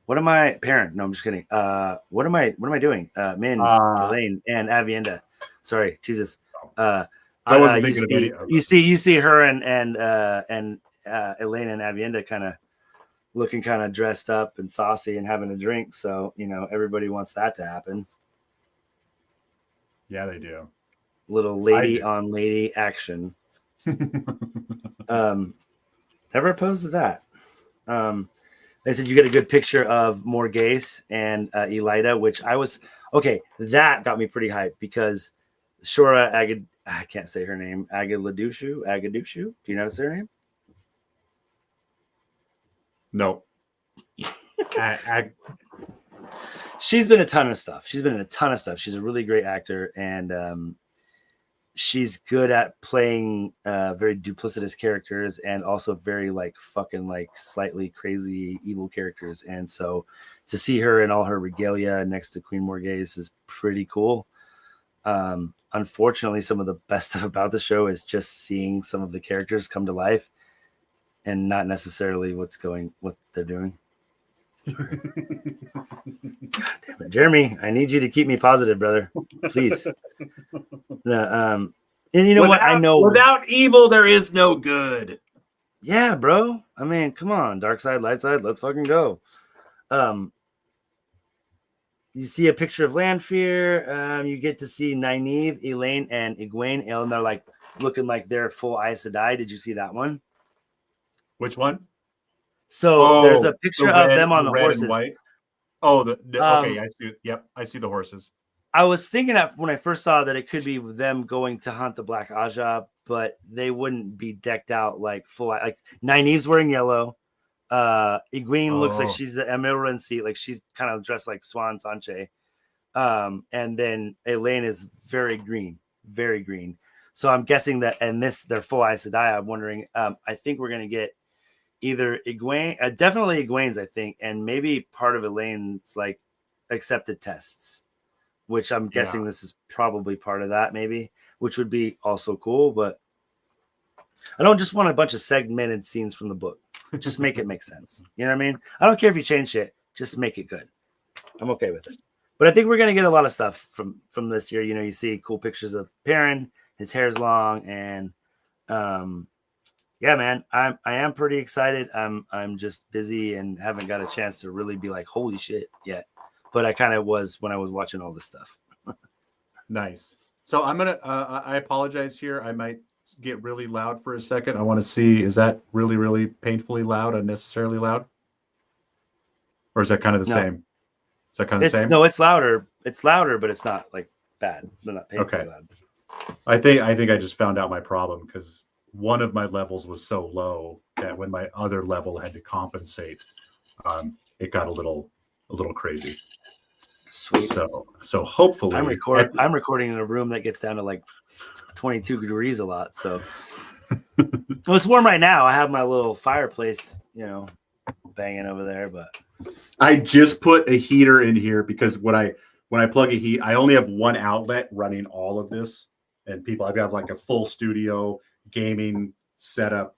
what am I? Parent? No, I'm just kidding. What am I doing? Min, Elaine, and Avienda. Sorry, Jesus. I wasn't thinking of any. You see her and Elaine and Avienda kind of looking kind of dressed up and saucy and having a drink. So, everybody wants that to happen. Yeah, they do. Little lady on lady action. Never opposed to that. They said you get a good picture of Morghese and Elida, which that got me pretty hyped because Shora I can't say her name. Agadushu. Do you know how to say her name? No. She's been in a ton of stuff. She's a really great actor, and she's good at playing very duplicitous characters and also very like fucking like slightly crazy evil characters. And so to see her in all her regalia next to Queen Morghese is pretty cool. Unfortunately, some of the best stuff about the show is just seeing some of the characters come to life and not necessarily what they're doing. God damn it, Jeremy, I need you to keep me positive, brother. Please. And what? I know without evil, there is no good. Yeah, bro. I mean, come on, dark side, light side, let's fucking go. You see a picture of Lanfear. You get to see Nynaeve, Elaine, and Egwene, and they're like looking like they're full Aes Sedai. Did you see that one? Which one? So there's a picture of them on the horses. And white. Okay, I see. Yep, I see the horses. I was thinking that when I first saw that it could be them going to hunt the Black Aja, but they wouldn't be decked out like full. Like Nynaeve's wearing yellow, Egwene looks like Oh. she's the Emerald seat, like she's kind of dressed like Swan Sanche. And then Elaine is very green, very green. So I'm guessing that, and they're full Aes Sedai. I'm wondering. I think we're gonna get either Egwene, definitely Egwene's, I think, and maybe part of Elaine's like accepted tests, which I'm guessing this is probably part of that, maybe, which would be also cool. But I don't just want a bunch of segmented scenes from the book. Just make it make sense. You know what I mean? I don't care if you change shit. Just make it good. I'm okay with it. But I think we're gonna get a lot of stuff from this year. You know, you see cool pictures of Perrin. His hair's long, and yeah, man, I am pretty excited. I'm just busy and haven't got a chance to really be like, holy shit yet. But I kind of was when I was watching all this stuff. Nice. So I'm gonna. I apologize here. I might get really loud for a second. I want to see, is that really, really painfully loud, unnecessarily loud, or is that kind of the same? Is that kind of the same? No, it's louder. It's louder, but it's not like bad. They're not painfully loud. I think I just found out my problem because one of my levels was so low that when my other level had to compensate, it got a little crazy. Sweet. So hopefully I'm recording in a room that gets down to like 22 degrees a lot. So it's warm right now. I have my little fireplace, you know, banging over there, but I just put a heater in here because when I plug a heat, I only have one outlet running all of this. And I've got like a full studio, gaming setup,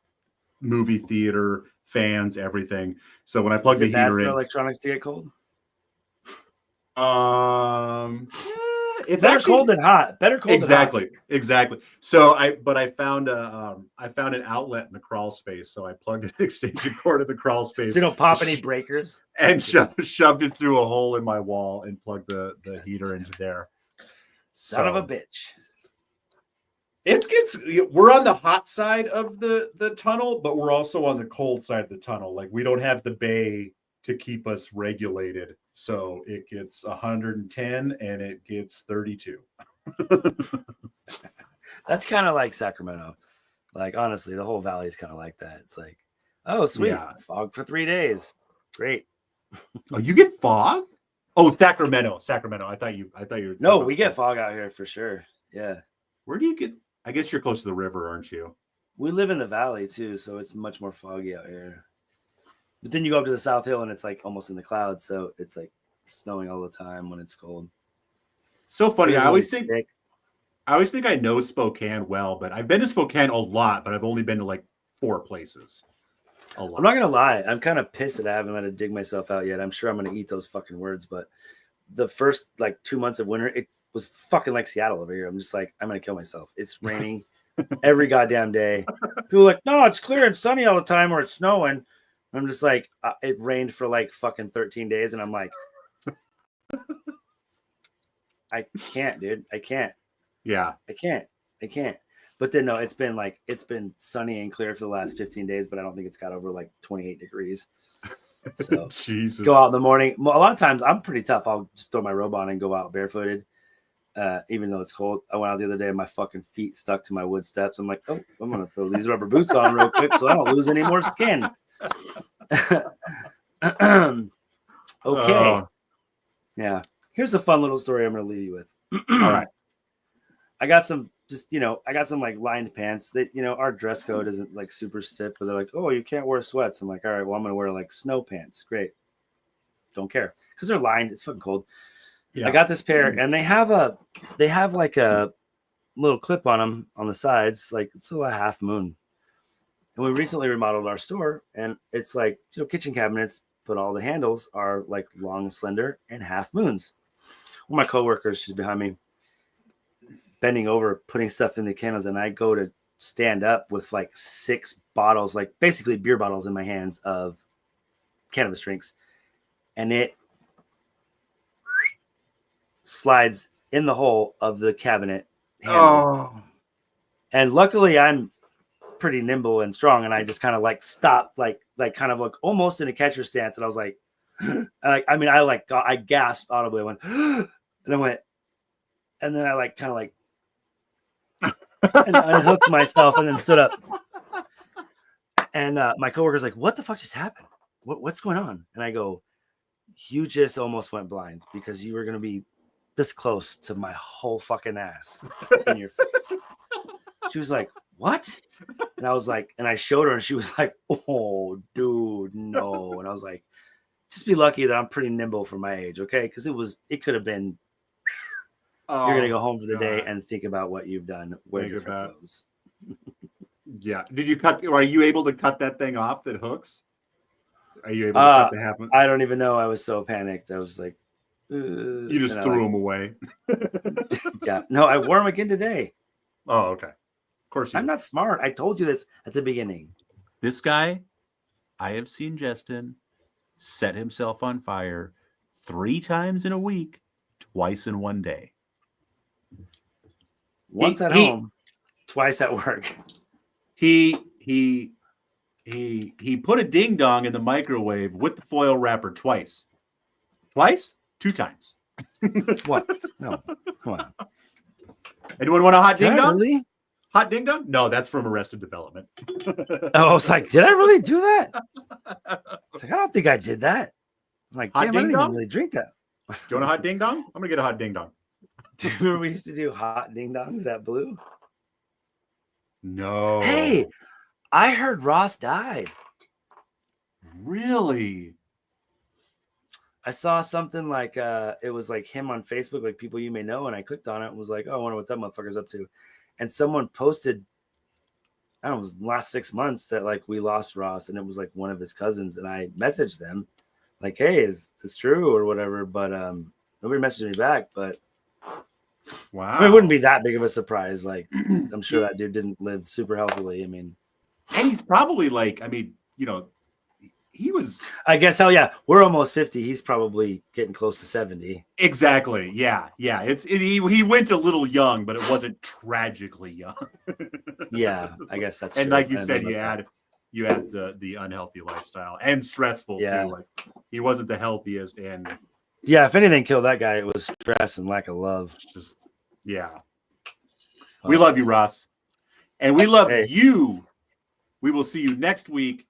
movie theater, fans, everything. So when I plug the heater in, electronics to get cold. It's better actually cold than hot. Better cold exactly, than hot. Exactly. So I found an outlet in the crawl space. So I plugged an extension cord in the crawl space. So you don't pop any breakers. And shoved it through a hole in my wall and plugged the heater into there. Son of a bitch. We're on the hot side of the tunnel, but we're also on the cold side of the tunnel. Like we don't have the bay to keep us regulated. So it gets 110 and it gets 32. That's kind of like Sacramento. Like honestly, the whole valley is kind of like that. It's like, oh sweet, fog for 3 days. Great. Oh, you get fog? Oh, Sacramento. I thought you No, we get fog out here for sure. Yeah. Where do you get? I guess you're close to the river, aren't you? We live in the valley too, so it's much more foggy out here. But then you go up to the South Hill and it's like almost in the clouds, so it's like snowing all the time when it's cold. So funny. I always think I know Spokane well, but I've been to Spokane a lot, but I've only been to like 4 places. I'm not gonna lie, I'm kind of pissed that I haven't let it dig myself out yet. I'm sure I'm gonna eat those fucking words, but the first like 2 months of winter, it was fucking like Seattle over here. I'm just like, I'm gonna kill myself. It's raining every goddamn day. People are like, no, it's clear and sunny all the time, or it's snowing. I'm just like, it rained for like fucking 13 days, and I'm like, I can't, dude. I can't. Yeah, I can't. But then no, it's been sunny and clear for the last 15 days, but I don't think it's got over like 28 degrees. So Jesus. Go out in the morning. Well, a lot of times I'm pretty tough. I'll just throw my robe on and go out barefooted, even though it's cold. I went out the other day and my fucking feet stuck to my wood steps. I'm like, oh, I'm gonna throw these rubber boots on real quick so I don't lose any more skin. Okay. Yeah. Here's a fun little story I'm gonna leave you with. All right. I got some like lined pants that, you know, our dress code isn't like super stiff, but they're like, oh, you can't wear sweats. I'm like, all right, well, I'm going to wear like snow pants. Great. Don't care. Cause they're lined. It's fucking cold. Yeah. I got this pair and they have like a little clip on them on the sides. Like it's a half moon. And we recently remodeled our store and it's like, you know, kitchen cabinets, but all the handles are like long and slender and half moons. One of my coworkers, she's behind me, bending over, putting stuff in the candles, and I go to stand up with like 6 bottles, like basically beer bottles in my hands of cannabis drinks, and it slides in the hole of the cabinet handle. Oh. And luckily I'm pretty nimble and strong, and I just kind of like stopped, like kind of like almost in a catcher stance, and I was like, I gasped audibly. I went, and I went, and then I like kind of like and unhooked myself and then stood up. And my coworker's like, what the fuck just happened? what's going on? And I go, you just almost went blind because you were going to be this close to my whole fucking ass in your face. She was like, what? And I was like, and I showed her and she was like, oh, dude, no. And I was like, just be lucky that I'm pretty nimble for my age, okay? Because it could have been, you're going to go home for the day and think about what you've done. Wear different clothes. Yeah. Are you able to cut that thing off that hooks? Are you able to cut the half? I don't even know. I was so panicked. I was like, you just threw them away. Yeah. No, I wore them again today. Oh, okay. Of course I'm not smart. I told you this at the beginning. This guy, I have seen Justin set himself on fire 3 times in a week, twice in one day. Once at home, twice at work. He put a ding dong in the microwave with the foil wrapper twice. Twice? 2 times. What? No. Come on. Anyone want a hot ding dong? Really? Hot ding dong? No, that's from Arrested Development. I was like, did I really do that? It's like, I don't think I did that. I'm like, damn, I didn't even really drink that. Do you want a hot ding dong? I'm gonna get a hot ding dong. Do you remember we used to do hot ding dongs at Blue? No. Hey, I heard Ross died. Really? I saw something like it was like him on Facebook, like people you may know, and I clicked on it and was like, oh, I wonder what that motherfucker's up to. And someone posted, I don't know, it was the last 6 months that like we lost Ross, and it was like one of his cousins, and I messaged them like, hey, is this true or whatever? But nobody messaged me back. But wow, I mean, it wouldn't be that big of a surprise. Like, I'm sure that dude didn't live super healthily. I mean, and he's probably like, I mean, you know, he was. I guess, hell yeah, we're almost 50. He's probably getting close to 70. Exactly. Yeah. He went a little young, but it wasn't tragically young. Yeah, I guess that's true. And like you said, you had the unhealthy lifestyle and stressful too. Like he wasn't the healthiest, and yeah, if anything killed that guy, it was stress and lack of love. Just we love you, Ross, and we love you. We will see you next week.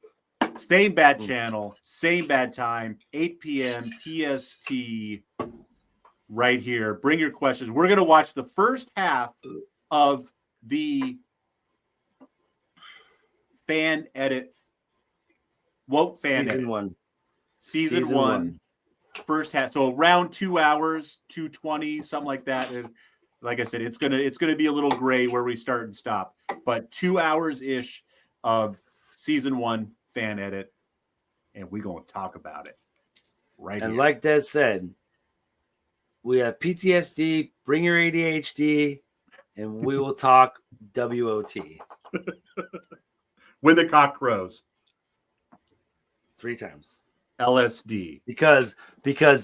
Same bad channel, same bad time, 8 p.m. PST, right here. Bring your questions. We're going to watch the first half of the fan edit. WoT fan Season edit. 1. Season one. First half. So around 2 hours, 2:20, something like that. And like I said, it's gonna be a little gray where we start and stop, but 2 hours ish of season 1 fan edit, and we're gonna talk about it right and here. Like Des said, we have PTSD, bring your ADHD, and we will talk WOT. When the cock crows 3 times. LSD, because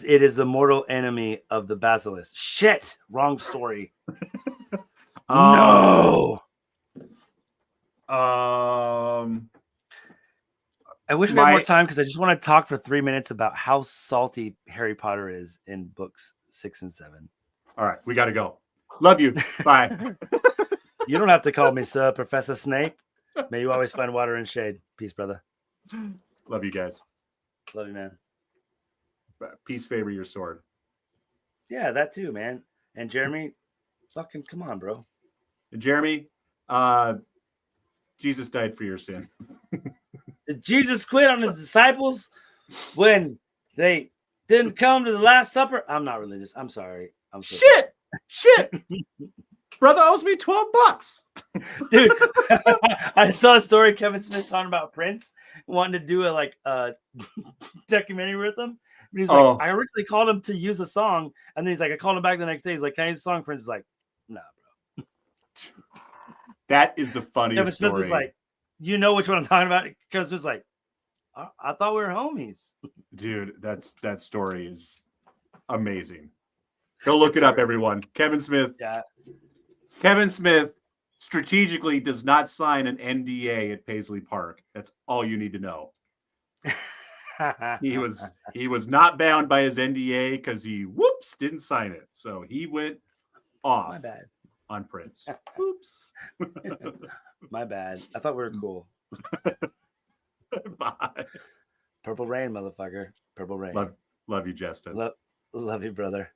it is the mortal enemy of the basilisk. Shit, wrong story. No. I wish we had more time because I just want to talk for 3 minutes about how salty Harry Potter is in books 6 and 7. All right, we got to go. Love you. Bye. You don't have to call me Sir Professor Snape. May you always find water and shade. Peace, brother. Love you guys. Love you, man. Peace favor your sword. Yeah, that too, man. And Jeremy, fucking come on, bro. And Jeremy, Jesus died for your sin. Did Jesus quit on his disciples when they didn't come to the Last Supper? I'm not religious. I'm sorry. I'm so Shit. Brother owes me $12. Dude, I saw a story Kevin Smith talking about Prince wanting to do a documentary with him. And he's like, I originally called him to use a song, and then he's like, I called him back the next day. He's like, can I use a song? Prince is like, nah, bro. That is the funniest Kevin Smith story. was like, you know which one I'm talking about? Kevin Smith was like, I thought we were homies. Dude, that story is amazing. Go look it up, everyone. Kevin Smith. Yeah. Kevin Smith strategically does not sign an NDA at Paisley Park. That's all you need to know. He was not bound by his NDA because he didn't sign it. So he went off. My bad. On Prince. Oops. My bad. I thought we were cool. Bye. Purple Rain, motherfucker. Purple Rain. Love you, Justin. Love you, brother.